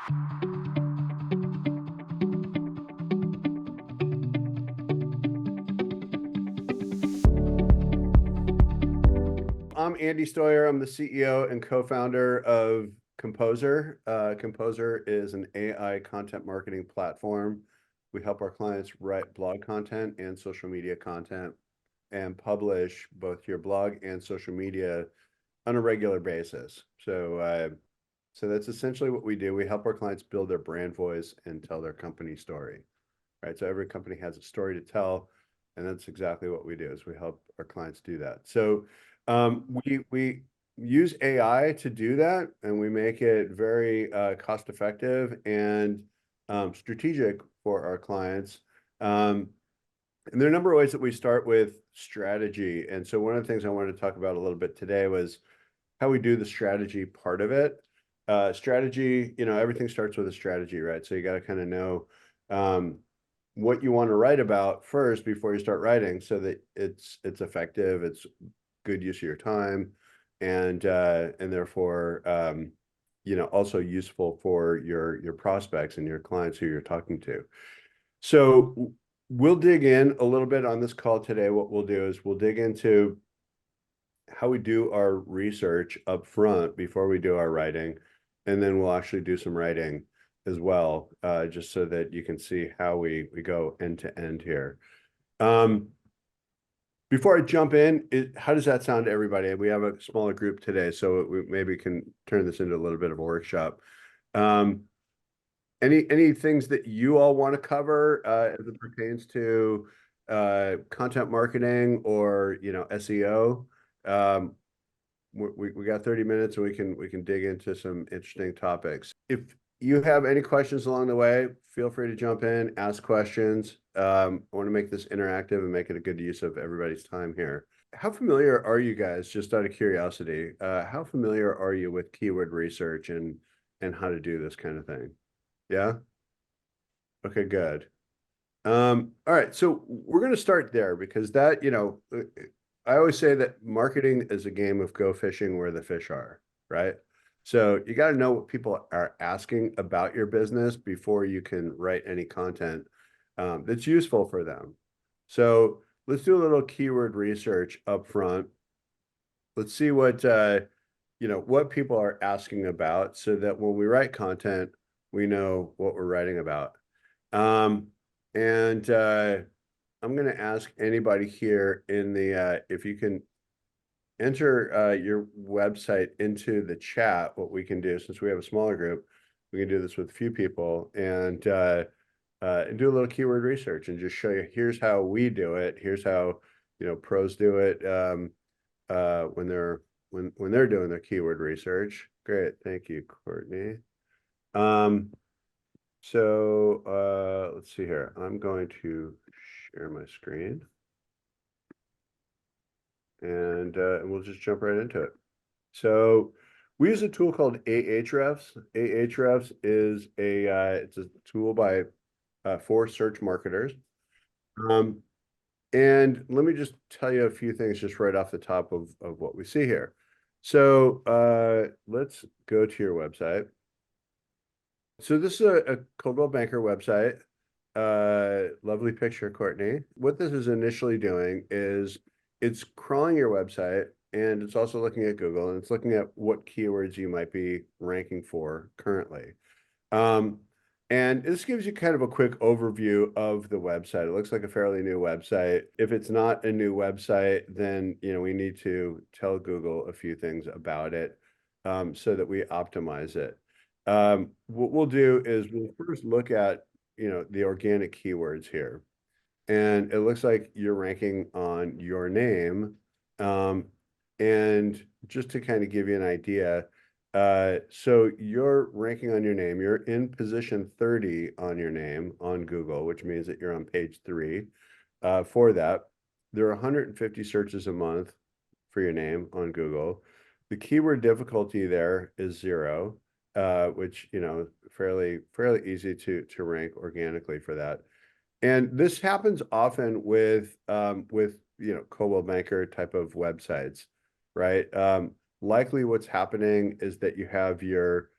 I'm Andy Stoyer. I'm the CEO and co-founder of Composer. Composer is an AI content marketing platform. We help our clients write blog content and social media content and publish both your blog and social media on a regular basis. So that's essentially what we do. We help our clients build their brand voice and tell their company story, right? So every company has a story to tell, and that's exactly what we do, is we help our clients do that. So we use AI to do that, and we make it very cost effective and strategic for our clients. And there are a number of ways that we start with strategy. And so one of the things I wanted to talk about a little bit today was how we do the strategy part of it. Strategy, everything starts with a strategy, right? So you got to kind of know what you want to write about first before you start writing, so that it's effective, it's good use of your time, and therefore also useful for your prospects and your clients who you're talking to. So we'll dig in a little bit on this call today. What we'll do is we'll dig into how we do our research up front before we do our writing, and then we'll actually do some writing as well, just so that you can see how we go end to end here. Before I jump in, how does that sound to everybody? We have a smaller group today, so we maybe can turn this into a little bit of a workshop. Any things that you all want to cover as it pertains to content marketing or SEO? We got 30 minutes, and we can dig into some interesting topics. If you have any questions along the way, feel free to jump in, ask questions. I want to make this interactive and make it a good use of everybody's time here. How familiar are you guys, just out of curiosity, how familiar are you with keyword research and how to do this kind of thing? Yeah? Okay, good. All right, so we're going to start there, because that, I always say that marketing is a game of go fishing where the fish are, right? So you got to know what people are asking about your business before you can write any content that's useful for them. So let's do a little keyword research up front. Let's see what what people are asking about, so that when we write content, we know what we're writing about. And I'm going to ask anybody here in the if you can enter your website into the chat. What we can do, since we have a smaller group, we can do this with a few people, and do a little keyword research and just show you, here's how we do it. Here's how pros do it when they're doing their keyword research. Great, thank you, Courtney. So let's see here. I'm going to share my screen, and we'll just jump right into it. So we use a tool called Ahrefs. Ahrefs is it's a tool by for search marketers. And let me just tell you a few things just right off the top of what we see here. So let's go to your website. So this is a Coldwell Banker website. Lovely picture, Courtney. What this is initially doing is it's crawling your website, and it's also looking at Google, and it's looking at what keywords you might be ranking for currently. And this gives you kind of a quick overview of the website. It looks like a fairly new website. If it's not a new website, then we need to tell Google a few things about it, so that we optimize it. What we'll do is we'll first look at the organic keywords here, and it looks like you're ranking on your name. And just to kind of give you an idea, so you're ranking on your name, you're in position 30 on your name on Google, which means that you're on page 3. For that, there are 150 searches a month for your name on Google. The keyword difficulty there is 0, which fairly easy to rank organically for that. And this happens often with Coldwell Banker type of websites, right? Likely what's happening is that you have your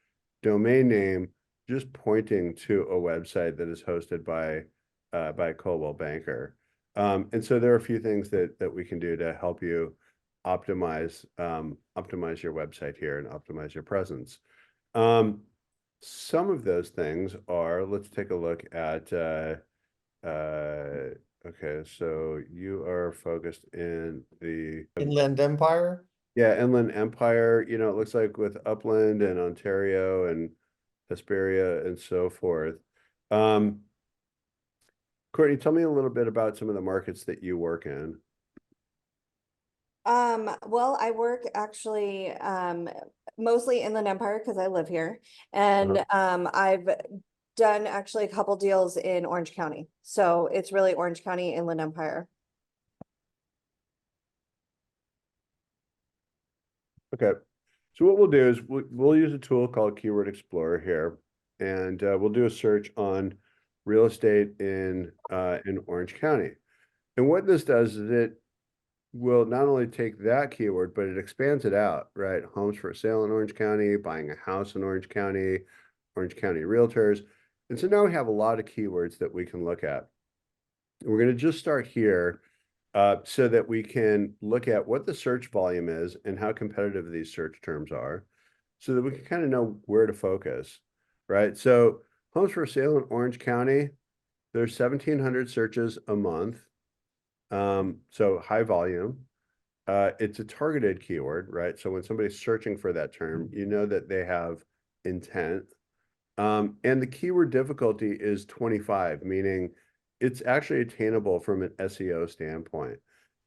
domain name just pointing to a website that is hosted by Coldwell Banker. And so there are a few things that we can do to help you optimize your website here and optimize your presence. Some of those things are, let's take a look at okay, so you are focused in the Inland Empire. yeah, Inland Empire, you know, it looks like with Upland and Ontario and Hesperia and so forth. Um, Courtney, tell me a little bit about some of the markets that you work in. Well, I work actually mostly Inland Empire because I live here. And I've done actually a couple deals in Orange County. So it's really Orange County, Inland Empire. Okay. So what we'll do is we'll use a tool called Keyword Explorer here, and we'll do a search on real estate in Orange County. And what this does is it will not only take that keyword, but it expands it out, right? Homes for sale in Orange County, buying a house in Orange County realtors. And so now we have a lot of keywords that we can look at. We're going to just start here so that we can look at what the search volume is and how competitive these search terms are, so that we can kind of know where to focus, right? So homes for sale in Orange County, there's 1,700 searches a month. So high volume. It's a targeted keyword, right? So when somebody's searching for that term, you know that they have intent. And the keyword difficulty is 25, meaning it's actually attainable from an SEO standpoint.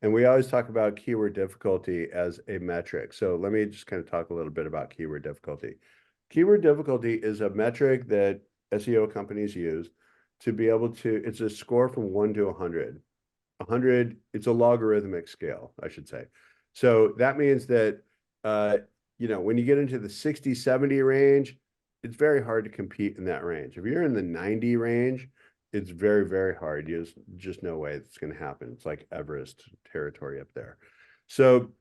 And we always talk about keyword difficulty as a metric. So let me just kind of talk a little bit about keyword difficulty. Keyword difficulty is a metric that SEO companies use to be able to, it's a score from 1 to 100. 100, it's a logarithmic scale, I should say. So that means that, you know, when you get into the 60, 70 range, it's very hard to compete in that range. If you're in the 90 range, it's very, very hard. Just no way it's going to happen. It's like Everest territory up there. So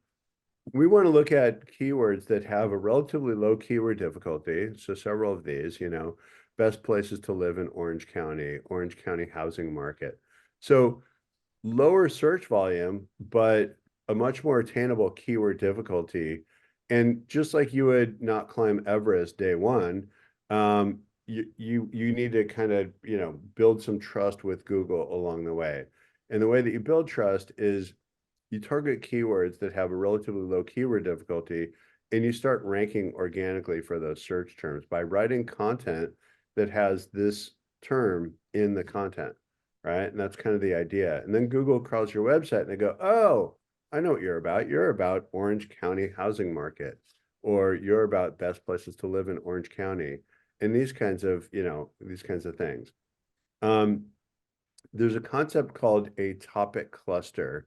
we want to look at keywords that have a relatively low keyword difficulty. So several of these, you know, best places to live in Orange County housing market. So lower search volume, but a much more attainable keyword difficulty. And just like you would not climb Everest day one, you need to kind of, you know, build some trust with Google along the way. And the way that you build trust is you target keywords that have a relatively low keyword difficulty, and you start ranking organically for those search terms by writing content that has this term in the content, right? And that's kind of the idea. And then Google crawls your website and they go, oh, I know what you're about. You're about Orange County housing market, or you're about best places to live in Orange County, and these kinds of, you know, these kinds of things. There's a concept called a topic cluster.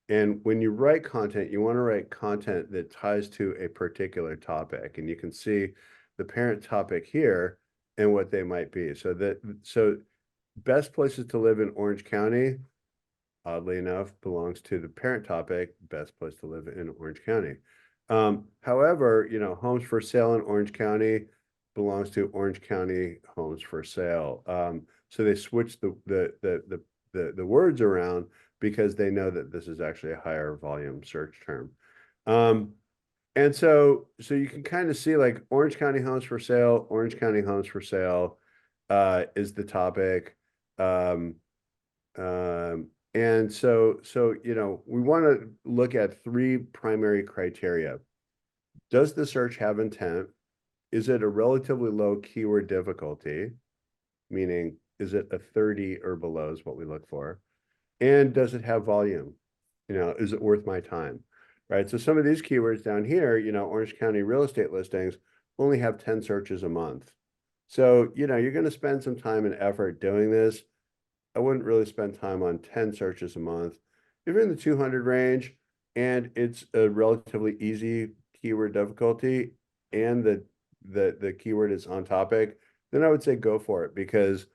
And when you write content, you want to write content that ties to a particular topic. And you can see the parent topic here and what they might be. So best places to live in Orange County, oddly enough, belongs to the parent topic, best place to live in Orange County. However, you know, homes for sale in Orange County belongs to Orange County homes for sale. So they switch the words around because they know that this is actually a higher volume search term. And so you can kind of see like Orange County homes for sale, Orange County homes for sale is the topic. And so, you know, we want to look at three primary criteria. Does the search have intent? Is it a relatively low keyword difficulty? Meaning, is it a 30 or below is what we look for? And does it have volume? You know, is it worth my time? Right. So some of these keywords down here, you know, Orange County real estate listings only have 10 searches a month. So, you know, you're going to spend some time and effort doing this. I wouldn't really spend time on 10 searches a month. If you're in the 200 range and it's a relatively easy keyword difficulty and the keyword is on topic, then I would say go for it, because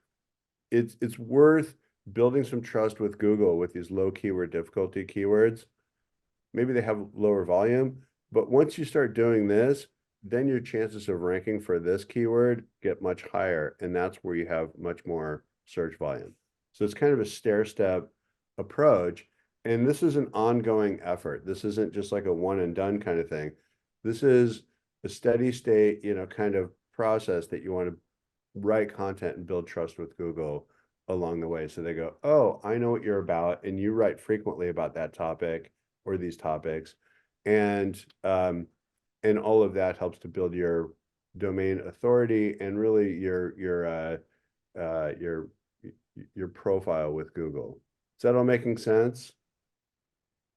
it's worth building some trust with Google with these low keyword difficulty keywords. Maybe they have lower volume, but once you start doing this, then your chances of ranking for this keyword get much higher, and that's where you have much more search volume. So it's kind of a stair-step approach, and this is an ongoing effort. This isn't just like a one and done kind of thing. This is a steady state, kind of process that you want to write content and build trust with Google along the way. So they go, oh, I know what you're about, and you write frequently about that topic or these topics. And all of that helps to build your domain authority and really your profile with Google. Is that all making sense?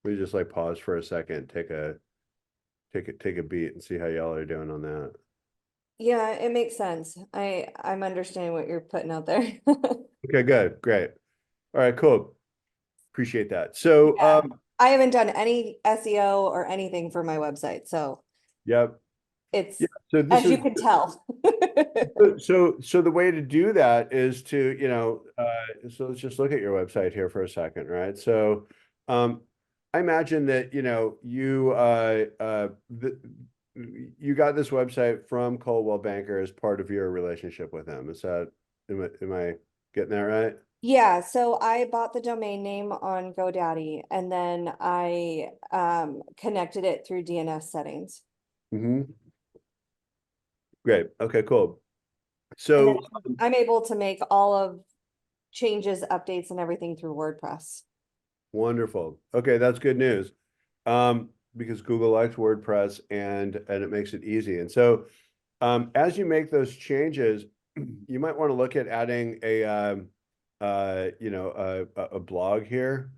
We just like pause for a second, take a beat and see how y'all are doing on that. Yeah, it makes sense. I'm understanding what you're putting out there. Okay, good, great. All right, cool. Appreciate that. So, Yeah. I haven't done any SEO or anything for my website, so yep. it's, Yeah, so this as you is can tell. so the way to do that is to, so let's just look at your website here for a second, right? So, I imagine that, you got this website from Coldwell Banker as part of your relationship with them. Am I getting that right? Yeah, so I bought the domain name on GoDaddy and then I connected it through DNS settings. Mm-hmm. Great. Okay, cool. And then So I'm able to make all of changes, updates, and everything through WordPress. wonderful. Okay, that's good news. Because Google likes WordPress and it makes it easy. And so as you make those changes, you might want to look at adding a blog here,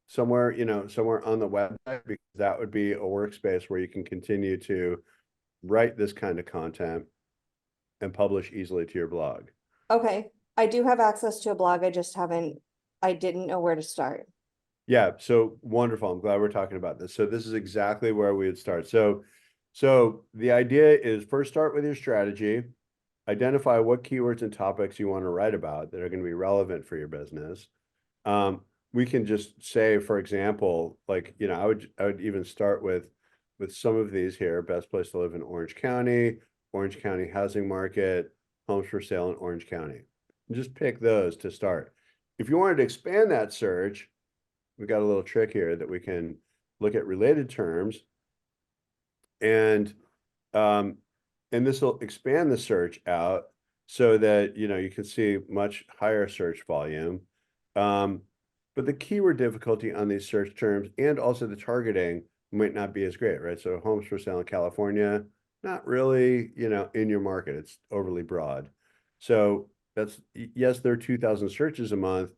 somewhere, somewhere on the website, because that would be a workspace where you can continue to write this kind of content and publish easily to your blog. Okay, I do have access to a blog. I didn't know where to start. Yeah, so wonderful. I'm glad we're talking about this. So this is exactly where we would start. So the idea is first start with your strategy, identify what keywords and topics you want to write about that are going to be relevant for your business. We can just say, for example, like, I would even start with some of these here: best place to live in Orange County housing market, homes for sale in Orange County. And just pick those to start. If you wanted to expand that search, we got a little trick here that we can look at related terms, and um, and this will expand the search out so that you can see much higher search volume. But the keyword difficulty on these search terms and also the targeting might not be as great, right? So homes for sale in California, not really, in your market. It's overly broad. So that's, yes, there are 2,000 searches a month,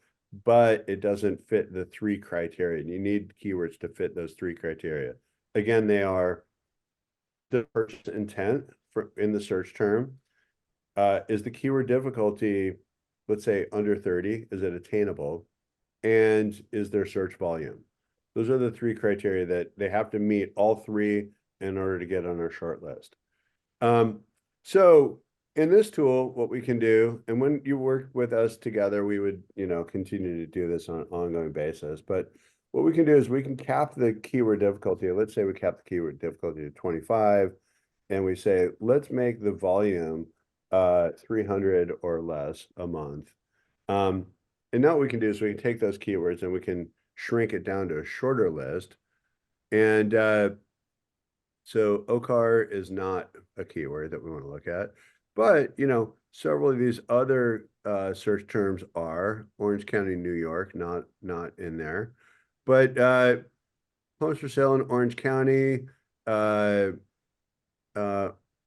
but it doesn't fit the three criteria. And you need keywords to fit those three criteria. Again, they are the purchase intent in the search term. Is the keyword difficulty, let's say, under 30? Is it attainable? And is there search volume? Those are the three criteria that they have to meet, all three, in order to get on our short list. So in this tool, what we can do, and when you work with us together, we would, continue to do this on an ongoing basis. But what we can do is we can cap the keyword difficulty. Let's say we cap the keyword difficulty to 25, and we say, let's make the volume 300 or less a month. And now what we can do is we can take those keywords and we can shrink it down to a shorter list. And so OCAR is not a keyword that we want to look at, but several of these other search terms are. Orange County, New York, not in there, but homes for sale in Orange County. Uh,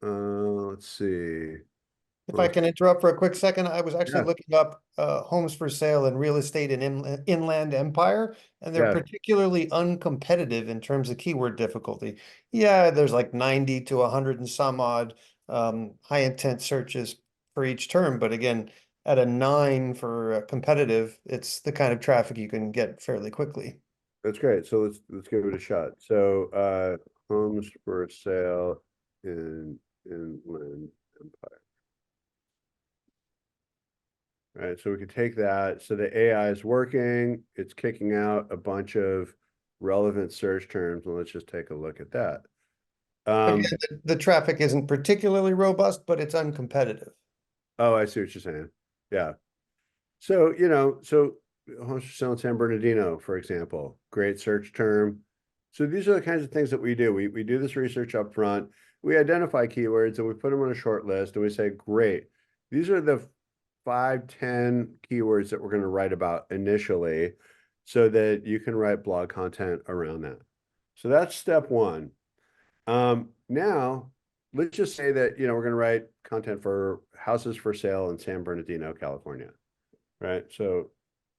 let's see. If I can interrupt for a quick second, I was actually Yeah, looking up homes for sale and real estate in Inland Empire, and they're yeah, particularly uncompetitive in terms of keyword difficulty. Yeah, there's like 90 to 100 and some odd high intent searches for each term, but again, at a 9 for competitive, it's the kind of traffic you can get fairly quickly. that's great. So let's give it a shot. So homes for sale in Inland Empire. All right, so we could take that. So the AI is working. It's kicking out a bunch of relevant search terms, and let's just take a look at that. Um, Again, the traffic isn't particularly robust, but it's uncompetitive. oh, I see what you're saying. Yeah. So, so homes for sale in San Bernardino, for example, great search term. So these are the kinds of things that we do. We do this research up front. We identify keywords and we put them on a short list and we say, great, these are the 5, 10 keywords that we're going to write about initially so that you can write blog content around that. So that's step one. Now let's just say that, we're going to write content for houses for sale in San Bernardino, California. Right. So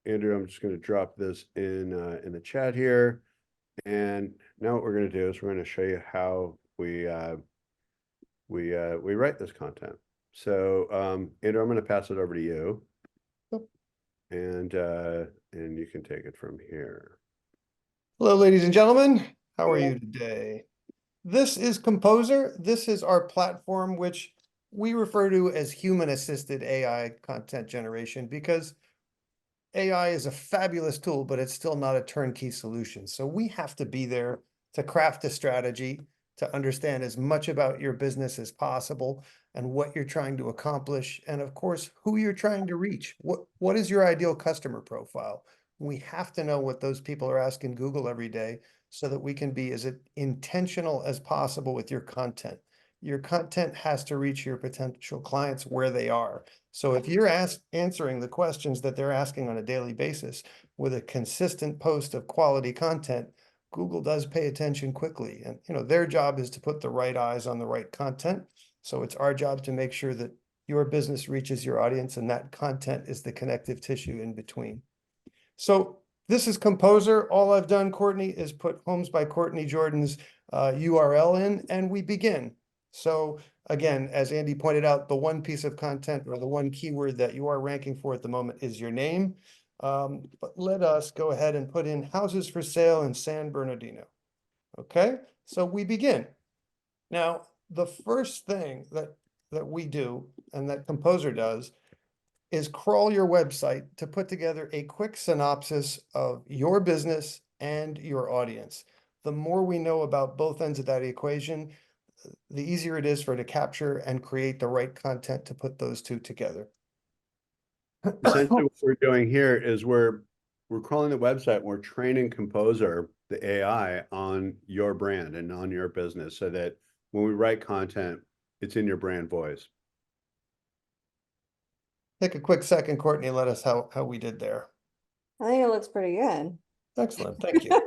Andrew, I'm just going to drop this in the chat here. And now what we're going to do is we're going to show you how we write this content. So Andrew, I'm going to pass it over to you. And you can take it from here. Hello, ladies and gentlemen. How are you today? This is Composer. This is our platform, which we refer to as human-assisted AI content generation, because AI is a fabulous tool, but it's still not a turnkey solution. So we have to be there to craft a strategy, to understand as much about your business as possible and what you're trying to accomplish. And of course, who you're trying to reach. What is your ideal customer profile? We have to know what those people are asking Google every day so that we can be as intentional as possible with your content. Your content has to reach your potential clients where they are. So if you're answering the questions that they're asking on a daily basis with a consistent post of quality content, Google does pay attention quickly. And their job is to put the right eyes on the right content. So it's our job to make sure that your business reaches your audience and that content is the connective tissue in between. So this is Composer. All I've done, Courtney, is put Homes by Courtney Jordan's URL in, and we begin. So again, as Andy pointed out, the one piece of content or the one keyword that you are ranking for at the moment is your name. But let us go ahead and put in houses for sale in San Bernardino. Okay, so we begin. Now, the first thing that we do and that Composer does is crawl your website to put together a quick synopsis of your business and your audience. The more we know about both ends of that equation, the easier it is for it to capture and create the right content to put those two together. Essentially, what we're doing here is we're crawling the website and we're training Composer, the AI, on your brand and on your business so that when we write content, it's in your brand voice. Take a quick second, Courtney, let us how we did there. I think it looks pretty good. Excellent, thank you.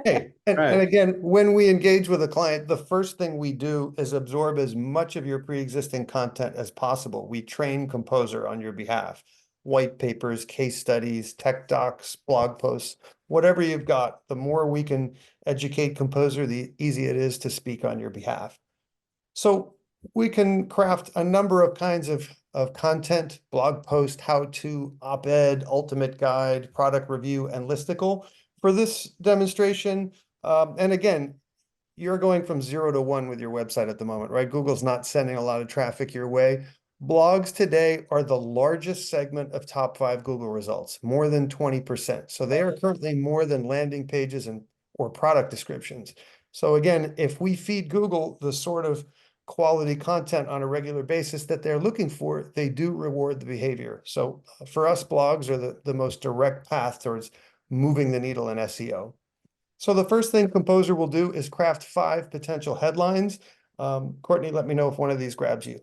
Hey, and Right. again, when we engage with a client, the first thing we do is absorb as much of your pre-existing content as possible. We train Composer on your behalf. White papers, case studies, tech docs, blog posts, whatever you've got, the more we can educate Composer, the easier it is to speak on your behalf. So we can craft a number of kinds of content, blog post, how-to, op-ed, ultimate guide, product review, and listicle. For this demonstration, and again, you're going from 0 to 1 with your website at the moment, right? Google's not sending a lot of traffic your way. Blogs today are the largest segment of top 5 Google results, more than 20%. So they are currently more than landing pages or product descriptions. So again, if we feed Google the sort of quality content on a regular basis that they're looking for, they do reward the behavior. So for us, blogs are the most direct path towards moving the needle in SEO. So the first thing Composer will do is craft 5 potential headlines. Courtney, let me know if one of these grabs you.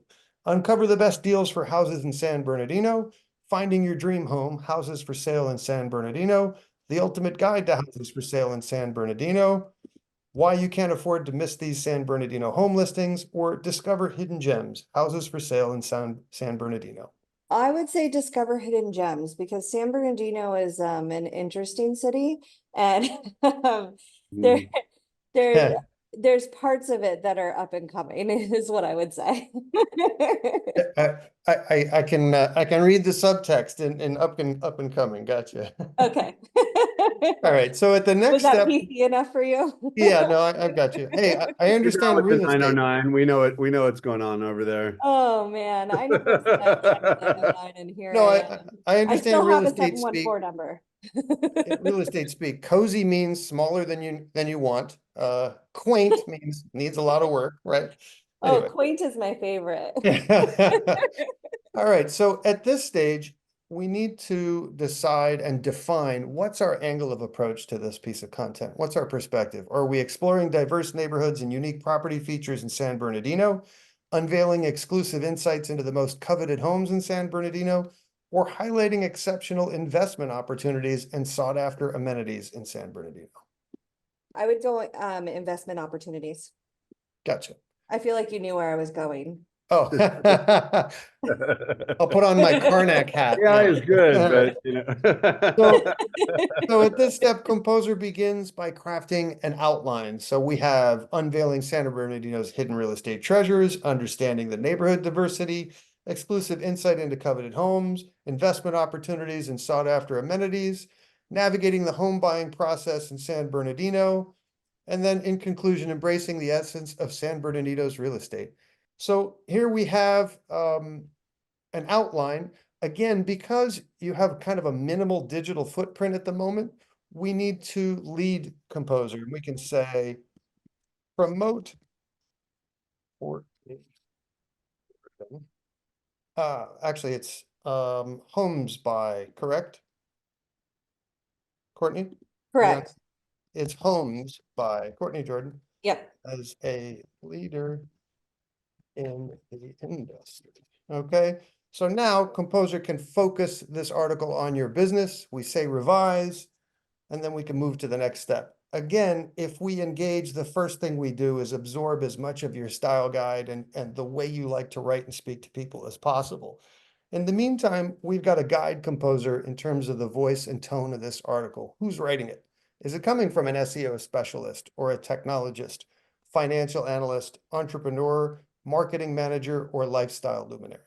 Uncover the best deals for houses in San Bernardino. Finding your dream home, houses for sale in San Bernardino. The ultimate guide to houses for sale in San Bernardino. Why you can't afford to miss these San Bernardino home listings, or discover hidden gems, houses for sale in San Bernardino. I would say discover hidden gems because San Bernardino is an interesting city, and there there there's parts of it that are up and coming is what I would say. I can read the subtext in up and coming. Gotcha. Okay. All right. So at the next Was that step, PC enough for you? yeah, no, I've got you. Hey, I You're down understand with the real estate. 909. We know it. We know what's going on over there. Oh man, I never said 909 and here No, I am. I I understand still real have a estate speak. 714 number. In real estate speak, cozy means smaller than you want. Quaint means needs a lot of work, right? Oh, Anyway. quaint is my favorite. All right, so at this stage, we need to decide and define what's our angle of approach to this piece of content. What's our perspective? Are we exploring diverse neighborhoods and unique property features in San Bernardino, unveiling exclusive insights into the most coveted homes in San Bernardino, or highlighting exceptional investment opportunities and sought-after amenities in San Bernardino? I would go investment opportunities. Gotcha. I feel like you knew where I was going. Oh, I'll put on my Karnak hat AI now. is good, but you know. So at this step, composer begins by crafting an outline. So we have unveiling San Bernardino's hidden real estate treasures, understanding the neighborhood diversity, exclusive insight into coveted homes, investment opportunities and sought after amenities, navigating the home buying process in San Bernardino, and then in conclusion, embracing the essence of San Bernardino's real estate. So here we have an outline. Again, because you have kind of a minimal digital footprint at the moment, we need to lead composer. And we can say promote or actually it's homes by, correct? Courtney? Correct. It's homes by Courtney Jordan Yep. as a leader in the industry. Okay, so now composer can focus this article on your business. We say revise, and then we can move to the next step. Again, if we engage, the first thing we do is absorb as much of your style guide and the way you like to write and speak to people as possible. In the meantime, we've got a guide composer in terms of the voice and tone of this article. Who's writing it? Is it coming from an SEO specialist or a technologist, financial analyst, entrepreneur, marketing manager, or lifestyle luminary?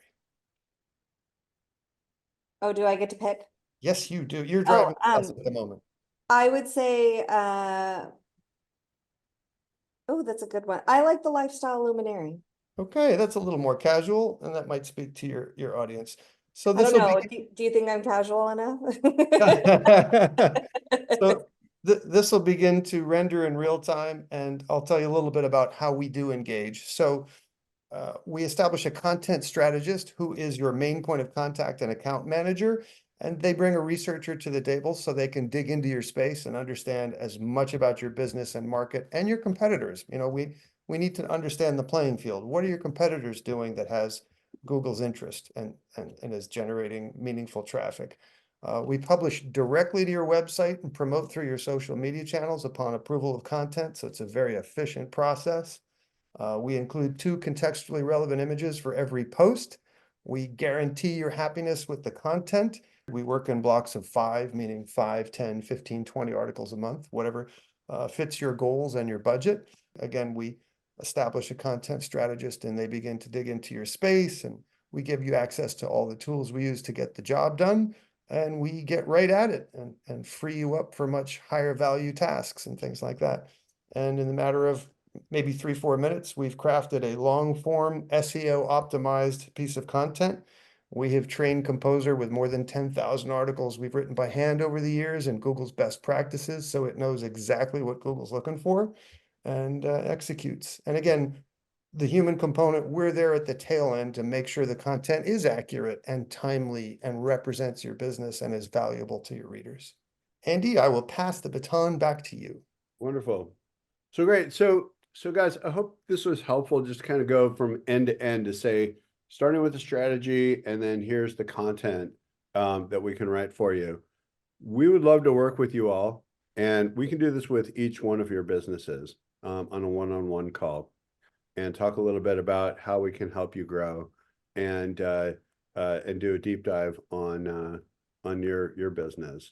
Oh, do I get to pick? Yes, you do. You're Oh, driving the bus at the moment. I would say, oh, that's a good one. I like the lifestyle luminary. Okay, that's a little more casual, and that might speak to your audience. So I this don't will know. be Do you think I'm casual enough? so this will begin to render in real time, and I'll tell you a little bit about how we do engage. So we establish a content strategist who is your main point of contact and account manager, and they bring a researcher to the table so they can dig into your space and understand as much about your business and market and your competitors. You know, we need to understand the playing field. What are your competitors doing that has Google's interest and is generating meaningful traffic? We publish directly to your website and promote through your social media channels upon approval of content, so it's a very efficient process. We include 2 contextually relevant images for every post. We guarantee your happiness with the content. We work in blocks of 5, meaning 5, 10, 15, 20 articles a month, whatever fits your goals and your budget. Again, we establish a content strategist and they begin to dig into your space, and we give you access to all the tools we use to get the job done. And we get right at it and free you up for much higher value tasks and things like that. And in the matter of maybe 3-4 minutes, we've crafted a long form SEO optimized piece of content. We have trained Composer with more than 10,000 articles we've written by hand over the years and Google's best practices, so it knows exactly what Google's looking for and executes. And again, the human component, we're there at the tail end to make sure the content is accurate and timely and represents your business and is valuable to your readers. Andy, I will pass the baton back to you. Wonderful. So great. So guys, I hope this was helpful just to kind of go from end to end to say, starting with the strategy, and then here's the content that we can write for you. We would love to work with you all, and we can do this with each one of your businesses on a one-on-one call and talk a little bit about how we can help you grow and do a deep dive on your business.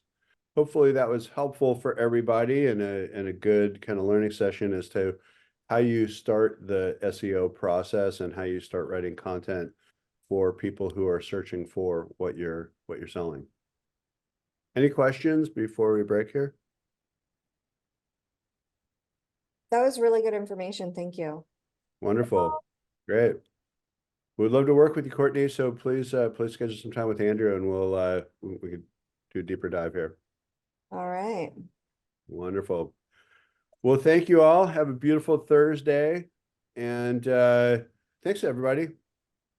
Hopefully that was helpful for everybody and a good kind of learning session as to how you start the SEO process and how you start writing content for people who are searching for what you're selling. Any questions before we break here? That was really good information. Thank you. Wonderful. Great. We'd love to work with you, Courtney. So please schedule some time with Andrew and we could do a deeper dive here. All right. Wonderful. Well, thank you all. Have a beautiful Thursday. And thanks everybody.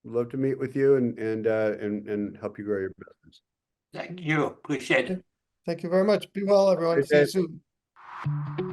Love to meet with you and help you grow your business. Thank you. Appreciate it. Thank you very much. Be well, everyone. See you Appreciate it. soon.